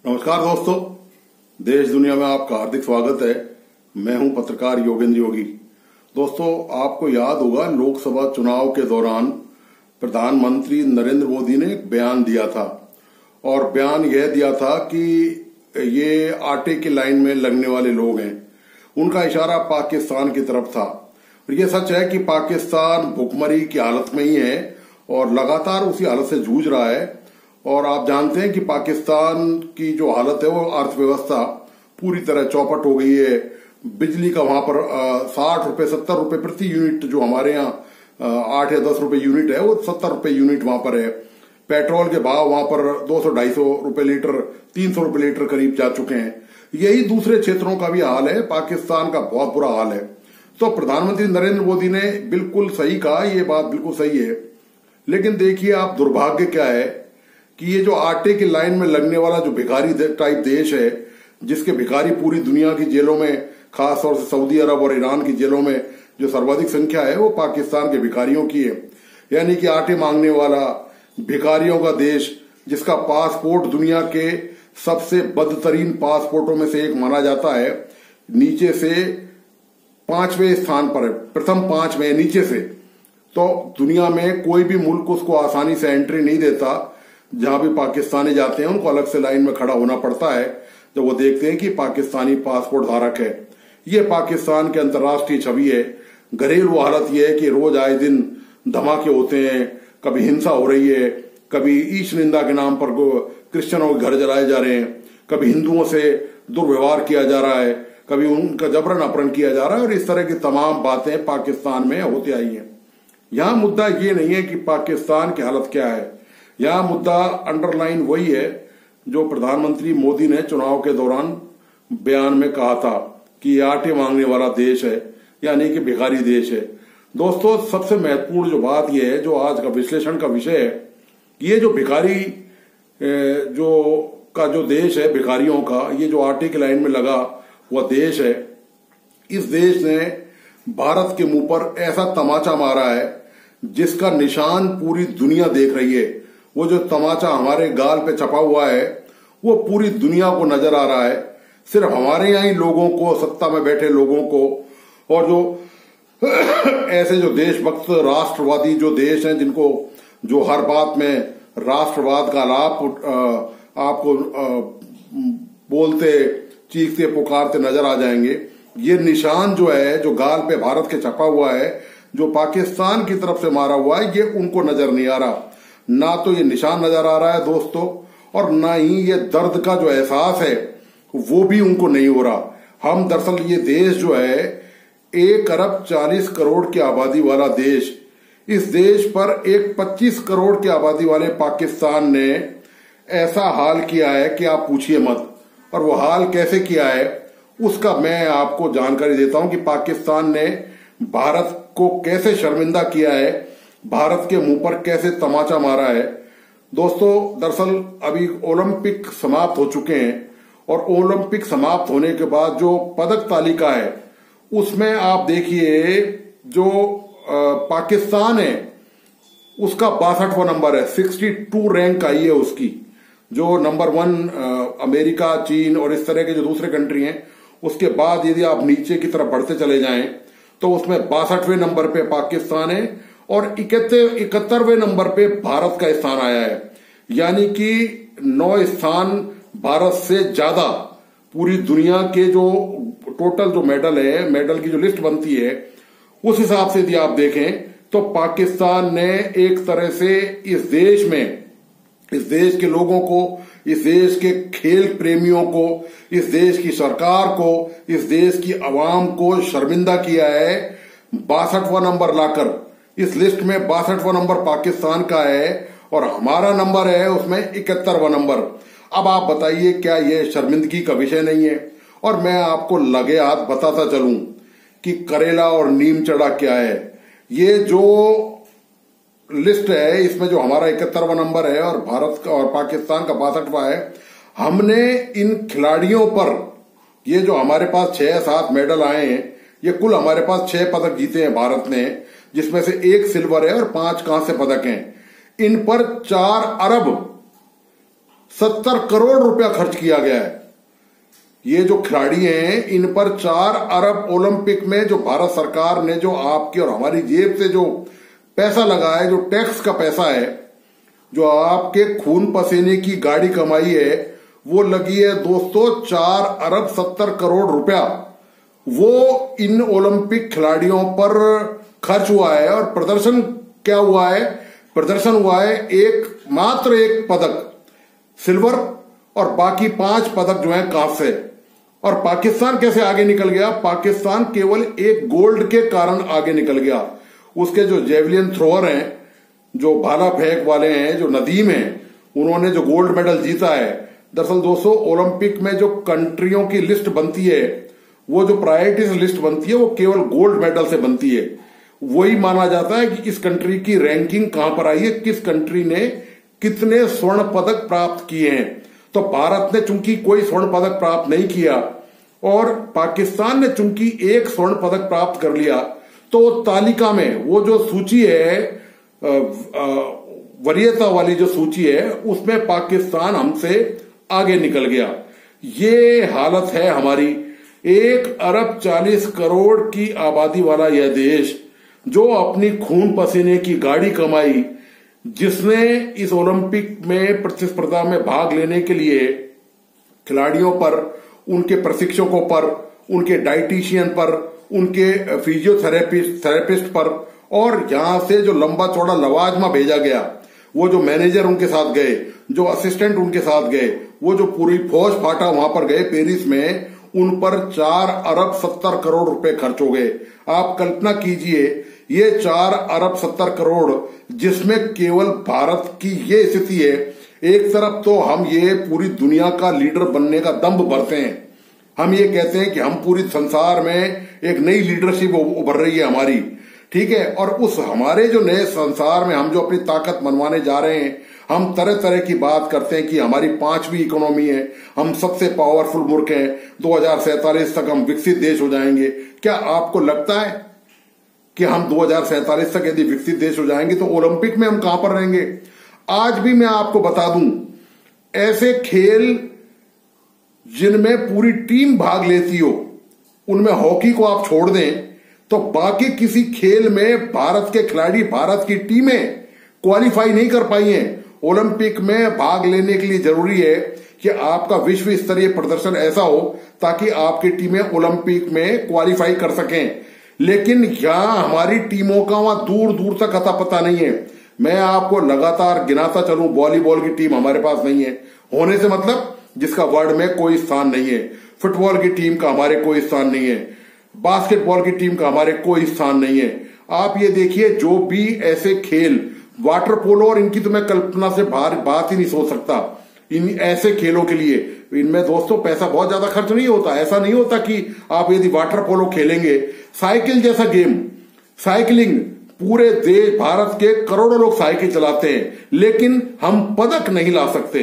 नमस्कार दोस्तों, देश दुनिया में आपका हार्दिक स्वागत है। मैं हूं पत्रकार योगेंद्र योगी। दोस्तों, आपको याद होगा लोकसभा चुनाव के दौरान प्रधानमंत्री नरेंद्र मोदी ने एक बयान दिया था और बयान यह दिया था कि ये आटे की लाइन में लगने वाले लोग हैं। उनका इशारा पाकिस्तान की तरफ था। और ये सच है कि पाकिस्तान भुखमरी की हालत में ही है और लगातार उसी हालत से जूझ रहा है। और आप जानते हैं कि पाकिस्तान की जो हालत है वो अर्थव्यवस्था पूरी तरह चौपट हो गई है। बिजली का वहां पर 60 रुपए 70 रुपए प्रति यूनिट, जो हमारे यहाँ 8 या 10 रुपए यूनिट है, वो 70 रुपए यूनिट वहां पर है। पेट्रोल के भाव वहां पर 200-250 रुपए लीटर, 300 रुपए लीटर करीब जा चुके हैं। यही दूसरे क्षेत्रों का भी हाल है। पाकिस्तान का बहुत बुरा हाल है। तो प्रधानमंत्री नरेंद्र मोदी ने बिल्कुल सही कहा, ये बात बिल्कुल सही है। लेकिन देखिए, आप दुर्भाग्य क्या है कि ये जो आटे की लाइन में लगने वाला जो भिखारी टाइप देश है, जिसके भिखारी पूरी दुनिया की जेलों में, खासतौर से सऊदी अरब और ईरान की जेलों में जो सर्वाधिक संख्या है, वो पाकिस्तान के भिखारियों की है। यानी कि आटे मांगने वाला भिखारियों का देश, जिसका पासपोर्ट दुनिया के सबसे बदतरीन पासपोर्टों में से एक माना जाता है, नीचे से 5वें स्थान पर है, प्रथम 5 में नीचे से। तो दुनिया में कोई भी मुल्क उसको आसानी से एंट्री नहीं देता। जहां भी पाकिस्तानी जाते हैं उनको अलग से लाइन में खड़ा होना पड़ता है जब वो देखते हैं कि पाकिस्तानी पासपोर्ट धारक है। ये पाकिस्तान की अंतर्राष्ट्रीय छवि है। घरेलू हालत यह है कि रोज आए दिन धमाके होते हैं। कभी हिंसा हो रही है, कभी ईश निंदा के नाम पर क्रिश्चियनों के घर जलाए जा रहे हैं, कभी हिंदुओं से दुर्व्यवहार किया जा रहा है, कभी उनका जबरन अपहरण किया जा रहा है। और इस तरह की तमाम बातें पाकिस्तान में होती आई हैं। यहां मुद्दा ये नहीं है कि पाकिस्तान की हालत क्या है। यह मुद्दा अंडरलाइन वही है जो प्रधानमंत्री मोदी ने चुनाव के दौरान बयान में कहा था कि ये आटे मांगने वाला देश है, यानी कि भिखारी देश है। दोस्तों, सबसे महत्वपूर्ण जो बात यह है, जो आज का विश्लेषण का विषय है, ये जो भिखारी जो देश है, भिखारियों का, ये जो आटे की लाइन में लगा हुआ देश है, इस देश ने भारत के मुंह पर ऐसा तमाचा मारा है जिसका निशान पूरी दुनिया देख रही है। वो जो तमाचा हमारे गाल पे छपा हुआ है वो पूरी दुनिया को नजर आ रहा है। सिर्फ हमारे यहाँ ही लोगों को, सत्ता में बैठे लोगों को, और जो ऐसे जो देशभक्त राष्ट्रवादी जो देश हैं, जिनको जो हर बात में राष्ट्रवाद का लाभ आपको बोलते, चीखते, पुकारते नजर आ जाएंगे। ये निशान जो है, जो गाल पे भारत के छपा हुआ है, जो पाकिस्तान की तरफ से मारा हुआ है, ये उनको नजर नहीं आ रहा। ना तो ये निशान नजर आ रहा है दोस्तों, और ना ही ये दर्द का जो एहसास है वो भी उनको नहीं हो रहा। हम दरअसल ये देश जो है 1 अरब 40 करोड़ की आबादी वाला देश, इस देश पर एक 25 करोड़ की आबादी वाले पाकिस्तान ने ऐसा हाल किया है कि आप पूछिए मत। और वो हाल कैसे किया है उसका मैं आपको जानकारी देता हूं कि पाकिस्तान ने भारत को कैसे शर्मिंदा किया है, भारत के मुंह पर कैसे तमाचा मारा है। दोस्तों, दरअसल अभी ओलंपिक समाप्त हो चुके हैं और ओलंपिक समाप्त होने के बाद जो पदक तालिका है उसमें आप देखिए जो पाकिस्तान है उसका 62वां नंबर है, 62 रैंक आई है उसकी। जो नंबर 1 अमेरिका, चीन और इस तरह के जो दूसरे कंट्री हैं, उसके बाद यदि आप नीचे की तरफ बढ़ते चले जाएं तो उसमें 62वें नंबर पे पाकिस्तान है और 71वें नंबर पे भारत का स्थान आया है। यानी कि 9 स्थान भारत से ज्यादा पूरी दुनिया के जो टोटल जो मेडल है, मेडल की जो लिस्ट बनती है, उस हिसाब से यदि आप देखें तो पाकिस्तान ने एक तरह से इस देश में, इस देश के लोगों को, इस देश के खेल प्रेमियों को, इस देश की सरकार को, इस देश की आवाम को शर्मिंदा किया है। 62वां नंबर लाकर इस लिस्ट में 62वां नंबर पाकिस्तान का है और हमारा नंबर है उसमें 71वां नंबर। अब आप बताइए, क्या यह शर्मिंदगी का विषय नहीं है? और मैं आपको लगे हाथ बताता चलूं कि करेला और नीम चढ़ा क्या है। ये जो लिस्ट है, इसमें जो हमारा 71वां नंबर है और भारत का और पाकिस्तान का 62वां है, हमने इन खिलाड़ियों पर, ये जो हमारे पास 6-7 मेडल आए हैं, ये कुल हमारे पास 6 पदक जीते हैं भारत ने, जिसमें से 1 सिल्वर है और 5 कांस्य पदक हैं। इन पर 4 अरब 70 करोड़ रुपया खर्च किया गया है। ये जो खिलाड़ी हैं इन पर 4 अरब ओलंपिक में जो भारत सरकार ने जो आपकी और हमारी जेब से जो पैसा लगा है, जो टैक्स का पैसा है, जो आपके खून पसीने की गाड़ी कमाई है, वो लगी है दोस्तों 4 अरब 70 करोड़ रुपया। वो इन ओलंपिक खिलाड़ियों पर खर्च हुआ है। और प्रदर्शन क्या हुआ है? प्रदर्शन हुआ है मात्र एक पदक सिल्वर और बाकी 5 पदक जो है कांस्य। और पाकिस्तान कैसे आगे निकल गया? पाकिस्तान केवल एक गोल्ड के कारण आगे निकल गया। उसके जो जेवलिन थ्रोअर हैं, जो भाला फेंक वाले हैं, जो नदीम हैं, उन्होंने जो गोल्ड मेडल जीता है। दरअसल दोस्तों ओलंपिक में जो कंट्रियों की लिस्ट बनती है, वो जो प्रायोरिटीज लिस्ट बनती है, वो केवल गोल्ड मेडल से बनती है। वही माना जाता है कि इस कंट्री की रैंकिंग कहां पर आई है, किस कंट्री ने कितने स्वर्ण पदक प्राप्त किए हैं। तो भारत ने चूंकि कोई स्वर्ण पदक प्राप्त नहीं किया और पाकिस्तान ने चूंकि एक स्वर्ण पदक प्राप्त कर लिया, तो तालिका में वो जो सूची है, वरीयता वाली जो सूची है, उसमें पाकिस्तान हमसे आगे निकल गया। ये हालत है हमारी। 1 अरब 40 करोड़ की आबादी वाला यह देश, जो अपनी खून पसीने की गाड़ी कमाई, जिसने इस ओलंपिक में प्रतिस्पर्धा में भाग लेने के लिए खिलाड़ियों पर, उनके प्रशिक्षकों पर, उनके डाइटिशियन पर, उनके फिजियोथेरेपिस्ट पर, और यहां से जो लंबा चौड़ा लवाजमा भेजा गया, वो जो मैनेजर उनके साथ गए, जो असिस्टेंट उनके साथ गए, वो जो पूरी फौज फाटा वहां पर गए पेरिस में, उन पर 4 अरब 70 करोड़ रुपए खर्च हो गए। आप कल्पना कीजिए, ये 4 अरब 70 करोड़, जिसमें केवल भारत की ये स्थिति है। एक तरफ तो हम ये पूरी दुनिया का लीडर बनने का दंभ भरते हैं, हम ये कहते हैं कि हम पूरी संसार में एक नई लीडरशिप उभर रही है हमारी, ठीक है। और उस हमारे जो नए संसार में हम जो अपनी ताकत मनवाने जा रहे हैं, हम तरह तरह की बात करते हैं कि हमारी 5वीं इकोनॉमी है, हम सबसे पावरफुल मुल्क हैं, 2047 तक हम विकसित देश हो जाएंगे। क्या आपको लगता है कि हम 2047 तक यदि विकसित देश हो जाएंगे तो ओलंपिक में हम कहां पर रहेंगे? आज भी मैं आपको बता दूं, ऐसे खेल जिनमें पूरी टीम भाग लेती हो, उनमें हॉकी को आप छोड़ दें तो बाकी किसी खेल में भारत के खिलाड़ी, भारत की टीमें क्वालिफाई नहीं कर पाई हैं। ओलंपिक में भाग लेने के लिए जरूरी है कि आपका विश्व स्तरीय प्रदर्शन ऐसा हो ताकि आपकी टीमें ओलंपिक में क्वालिफाई कर सकें। लेकिन यहां हमारी टीमों का वहां दूर दूर तक अता पता नहीं है। मैं आपको लगातार गिनाता चलूं, वॉलीबॉल की टीम हमारे पास नहीं है, होने से मतलब जिसका वर्ल्ड में कोई स्थान नहीं है। फुटबॉल की टीम का हमारे कोई स्थान नहीं है, बास्केटबॉल की टीम का हमारे कोई स्थान नहीं है। आप ये देखिए, जो भी ऐसे खेल, वाटर पोलो, और इनकी तो मैं कल्पना से बाहर बात ही नहीं सोच सकता। इन ऐसे खेलों के लिए इनमें दोस्तों पैसा बहुत ज्यादा खर्च नहीं होता। ऐसा नहीं होता कि आप यदि वाटर पोलो खेलेंगे, साइकिल जैसा गेम, साइकिलिंग, पूरे देश, भारत के करोड़ों लोग साइकिल चलाते हैं, लेकिन हम पदक नहीं ला सकते।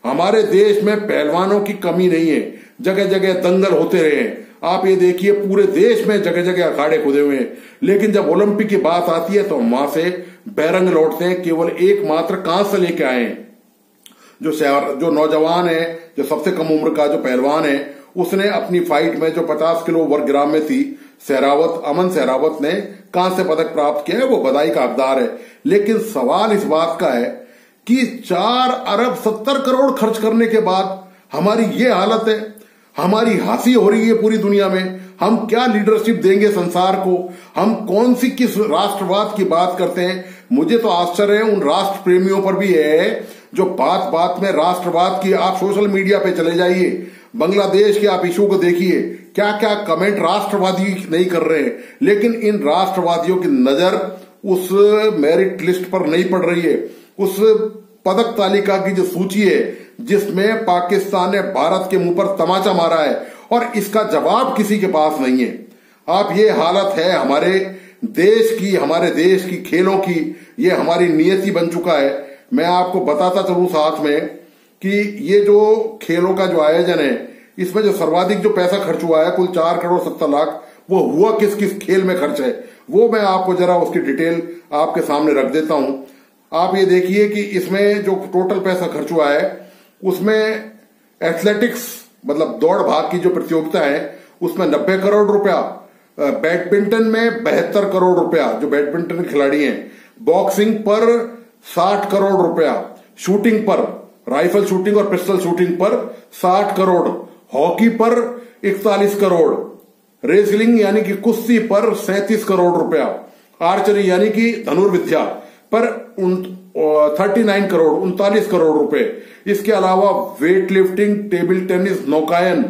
हमारे देश में पहलवानों की कमी नहीं है, जगह जगह दंगल होते रहे हैं। आप ये देखिए, पूरे देश में जगह जगह अखाड़े खुदे हुए हैं, लेकिन जब ओलंपिक की बात आती है तो हम वहां से बैरंग लौटते हैं, केवल एकमात्र कांस्य लेके आए हैं। जो नौजवान है, जो सबसे कम उम्र का जो पहलवान है, उसने अपनी फाइट में जो 50 किलो वर्गग्राम में थी, अमन सहरावत ने कांस्य पदक प्राप्त किया है, वो बधाई का हकदार है। लेकिन सवाल इस बात का है कि 4 अरब 70 करोड़ खर्च करने के बाद हमारी ये हालत है, हमारी हंसी हो रही है पूरी दुनिया में। हम क्या लीडरशिप देंगे संसार को? हम कौन सी किस राष्ट्रवाद की बात करते हैं? मुझे तो आश्चर्य है उन राष्ट्र प्रेमियों पर भी है जो बात बात में राष्ट्रवाद की, आप सोशल मीडिया पे चले जाइए, बांग्लादेश के आप इशू को देखिए, क्या क्या कमेंट राष्ट्रवादी नहीं कर रहे हैं। लेकिन इन राष्ट्रवादियों की नजर उस मेरिट लिस्ट पर नहीं पड़ रही है, उस पदक तालिका की जो सूची है जिसमें पाकिस्तान ने भारत के मुंह पर तमाचा मारा है, और इसका जवाब किसी के पास नहीं है। आप ये हालत है हमारे देश की खेलों की, ये हमारी नियति बन चुका है। मैं आपको बताता चलूं साथ में कि ये जो खेलों का जो आयोजन है, इसमें जो सर्वाधिक जो पैसा खर्च हुआ है, कुल 4 करोड़ 70 लाख, वो हुआ किस किस खेल में खर्च है, वो मैं आपको जरा उसकी डिटेल आपके सामने रख देता हूं। आप ये देखिए कि इसमें जो टोटल पैसा खर्च हुआ है, उसमें एथलेटिक्स मतलब दौड़ भाग की जो प्रतियोगिता है उसमें 90 करोड़ रुपया, बैडमिंटन में 72 करोड़ रुपया जो बैडमिंटन खिलाड़ी हैं, बॉक्सिंग पर 60 करोड़ रुपया, शूटिंग पर राइफल शूटिंग और पिस्टल शूटिंग पर 60 करोड़, हॉकी पर 41 करोड़, रेसलिंग यानी कि कुश्ती पर 37 करोड़ रुपया, आर्चरी यानी कि धनुर्विद्या पर 39 करोड़ 39 करोड़ रुपए। इसके अलावा वेट लिफ्टिंग, टेबल टेनिस, नौकायन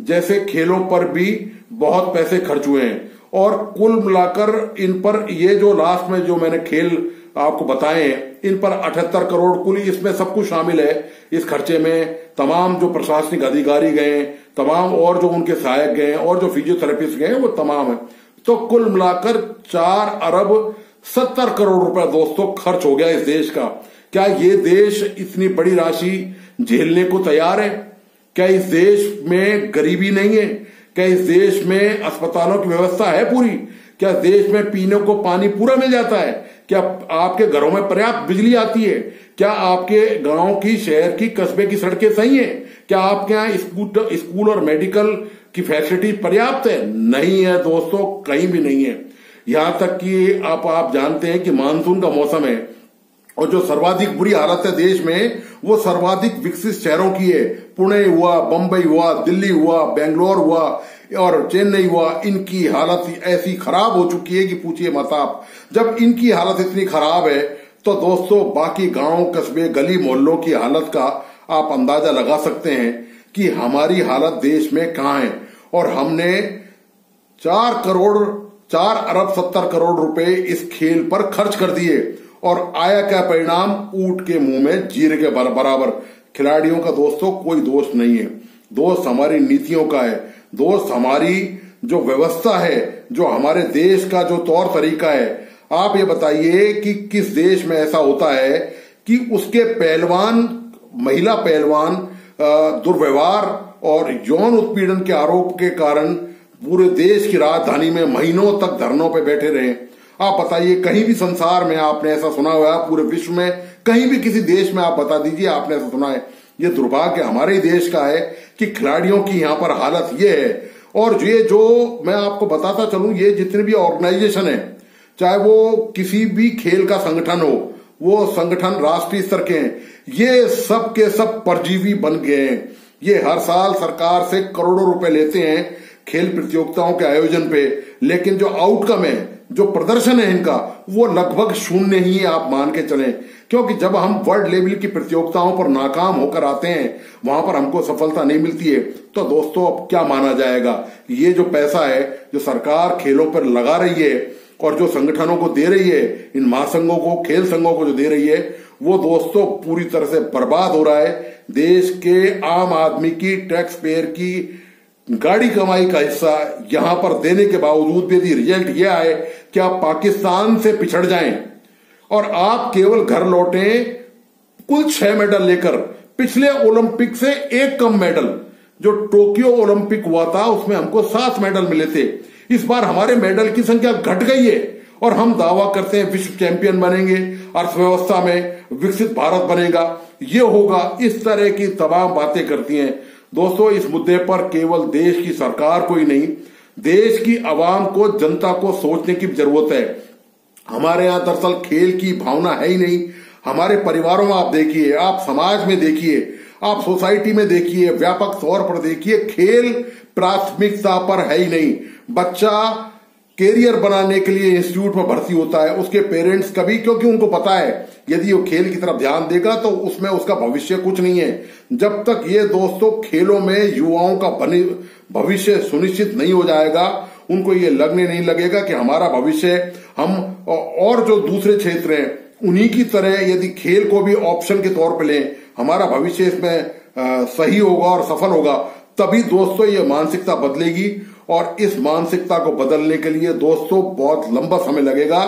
जैसे खेलों पर भी बहुत पैसे खर्च हुए हैं। और कुल मिलाकर इन पर ये जो लास्ट में जो मैंने खेल आपको बताए हैं इन पर 78 करोड़ कुल, इसमें सब कुछ शामिल है। इस खर्चे में तमाम जो प्रशासनिक अधिकारी गए, तमाम और जो उनके सहायक गए और जो फिजियोथेरेपिस्ट गए वो तमाम है। तो कुल मिलाकर 4 अरब 70 करोड़ रुपए दोस्तों खर्च हो गया इस देश का। क्या ये देश इतनी बड़ी राशि झेलने को तैयार है? क्या इस देश में गरीबी नहीं है? क्या इस देश में अस्पतालों की व्यवस्था है पूरी? क्या देश में पीने को पानी पूरा मिल जाता है? क्या आपके घरों में पर्याप्त बिजली आती है? क्या आपके गांव की, शहर की, कस्बे की सड़कें सही हैं? क्या आपके यहाँ स्कूल और मेडिकल की फैसिलिटी पर्याप्त है? नहीं है दोस्तों, कहीं भी नहीं है। यहां तक कि आप जानते हैं कि मानसून का मौसम है और जो सर्वाधिक बुरी हालत है देश में वो सर्वाधिक विकसित शहरों की है। पुणे हुआ, बंबई हुआ, दिल्ली हुआ, बेंगलोर हुआ और चेन्नई हुआ। इनकी हालत ऐसी खराब हो चुकी है कि पूछिए मत आप। जब इनकी हालत इतनी खराब है तो दोस्तों बाकी गांव, कस्बे, गली मोहल्लों की हालत का आप अंदाजा लगा सकते हैं कि हमारी हालत देश में कहां है। और हमने 4 अरब 70 करोड़ रुपए इस खेल पर खर्च कर दिए और आया क्या परिणाम? ऊंट के मुंह में जीरे के बराबर। खिलाड़ियों का दोस्तों कोई दोष नहीं है, दोष हमारी नीतियों का है, दोष हमारी जो व्यवस्था है, जो हमारे देश का जो तौर तरीका है। आप ये बताइए कि किस देश में ऐसा होता है कि उसके पहलवान, महिला पहलवान दुर्व्यवहार और यौन उत्पीड़न के आरोप के कारण पूरे देश की राजधानी में महीनों तक धरनों पे बैठे रहे। आप बताइए कहीं भी संसार में आपने ऐसा सुना हुआ है? पूरे विश्व में कहीं भी किसी देश में आप बता दीजिए आपने ऐसा सुना है? ये दुर्भाग्य हमारे ही देश का है कि खिलाड़ियों की यहाँ पर हालत ये है। और ये जो मैं आपको बताता चलूं, ये जितने भी ऑर्गेनाइजेशन है, चाहे वो किसी भी खेल का संगठन हो, वो संगठन राष्ट्रीय स्तर के हैं, ये सब के सब परजीवी बन गए हैं। ये हर साल सरकार से करोड़ों रुपए लेते हैं खेल प्रतियोगिताओं के आयोजन पे, लेकिन जो आउटकम है, जो प्रदर्शन है इनका, वो लगभग शून्य ही आप मान के चलें। क्योंकि जब हम वर्ल्ड लेवल की प्रतियोगिताओं पर नाकाम होकर आते हैं, वहां पर हमको सफलता नहीं मिलती है, तो दोस्तों अब क्या माना जाएगा? ये जो पैसा है जो सरकार खेलों पर लगा रही है और जो संगठनों को दे रही है, इन महासंघों को, खेल संघों को जो दे रही है, वो दोस्तों पूरी तरह से बर्बाद हो रहा है। देश के आम आदमी की, टैक्स पेयर की गाड़ी कमाई का हिस्सा यहां पर देने के बावजूद भी यदि रिजल्ट यह आए कि आप पाकिस्तान से पिछड़ जाएं और आप केवल घर लौटें कुल 6 मेडल लेकर, पिछले ओलंपिक से 1 कम मेडल, जो टोक्यो ओलंपिक हुआ था उसमें हमको 7 मेडल मिले थे, इस बार हमारे मेडल की संख्या घट गई है और हम दावा करते हैं विश्व चैंपियन बनेंगे, अर्थव्यवस्था में विकसित भारत बनेगा, ये होगा, इस तरह की तमाम बातें करती हैं। दोस्तों इस मुद्दे पर केवल देश की सरकार को ही नहीं, देश की आवाम को, जनता को सोचने की जरूरत है। हमारे यहाँ दरअसल खेल की भावना है ही नहीं। हमारे परिवारों में आप देखिए, आप समाज में देखिए, आप सोसाइटी में देखिए, व्यापक तौर पर देखिए, खेल प्राथमिकता पर है ही नहीं। बच्चा कैरियर बनाने के लिए इंस्टीट्यूट में भर्ती होता है, उसके पेरेंट्स कभी, क्योंकि उनको पता है यदि वो खेल की तरफ ध्यान देगा तो उसमें उसका भविष्य कुछ नहीं है। जब तक ये दोस्तों खेलों में युवाओं का भविष्य सुनिश्चित नहीं हो जाएगा, उनको ये लगने नहीं लगेगा कि हमारा भविष्य, हम और जो दूसरे क्षेत्र हैं उन्हीं की तरह यदि खेल को भी ऑप्शन के तौर पर लें, हमारा भविष्य इसमें सही होगा और सफल होगा, तभी दोस्तों ये मानसिकता बदलेगी। और इस मानसिकता को बदलने के लिए दोस्तों बहुत लंबा समय लगेगा।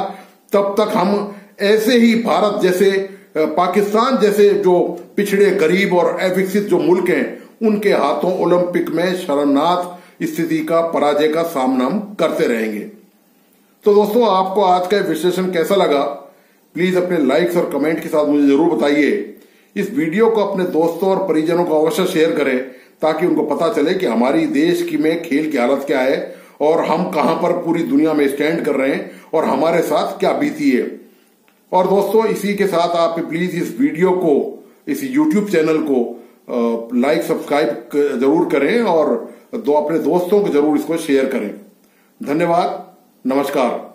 तब तक हम ऐसे ही भारत जैसे, पाकिस्तान जैसे जो पिछड़े, गरीब और अविकसित जो मुल्क हैं, उनके हाथों ओलंपिक में शर्मनाक स्थिति का, पराजय का सामना हम करते रहेंगे। तो दोस्तों आपको आज का विश्लेषण कैसा लगा? प्लीज अपने लाइक्स और कमेंट के साथ मुझे जरूर बताइए। इस वीडियो को अपने दोस्तों और परिजनों को अवश्य शेयर करें ताकि उनको पता चले कि हमारी देश की में खेल की हालत क्या है और हम कहां पर पूरी दुनिया में स्टैंड कर रहे हैं और हमारे साथ क्या बीती है। और दोस्तों इसी के साथ आप प्लीज इस वीडियो को, इस यूट्यूब चैनल को लाइक सब्सक्राइब जरूर करें और अपने दोस्तों को जरूर इसको शेयर करें। धन्यवाद, नमस्कार।